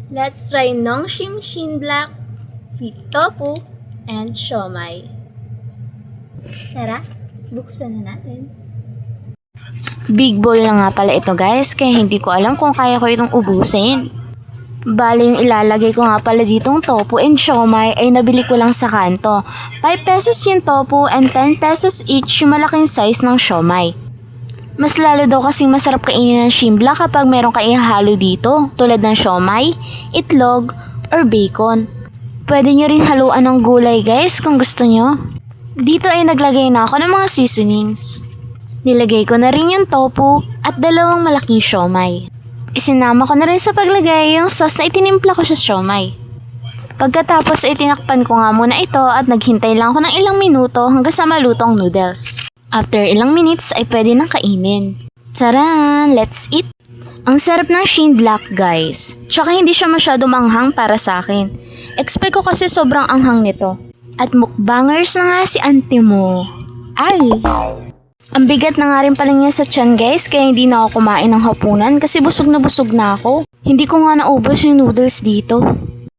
Let's try Nongshim Shin Black with tofu and siomai. Tara, buksan na natin. Big bowl na nga pala ito guys, kaya hindi ko alam kung kaya ko itong ubusin. Bali yung ilalagay ko nga pala ditong tofu and siomai ay nabili ko lang sa kanto. 5 pesos yung tofu and 10 pesos each yung malaking size ng siomai. Mas lalo daw kasing masarap kainin ng shimbla kapag meron kang ihalo dito, tulad ng siomai, itlog, or bacon. Pwede nyo rin haluan ng gulay guys kung gusto nyo. Dito ay naglagay na ako ng mga seasonings. Nilagay ko na rin yung tofu at 2 malaking siomai. Isinama ko na rin sa paglagay yung sauce na itinimpla ko sa siomai. Pagkatapos ay tinakpan ko nga muna ito at naghintay lang ako ng ilang minuto hanggang sa malutong noodles. After ilang minutes ay pwede nang kainin. Taran! Let's eat! Ang sarap ng Shin Black guys. Tsaka hindi siya masyado manghang para sa akin. Expect ko kasi sobrang anghang nito. At mukbangers na nga si auntie mo. Ay! Ang bigat na nga rin pala niya sa tiyan guys, kaya hindi na ako kumain ng hapunan kasi busog na ako. Hindi ko nga naubos yung noodles dito.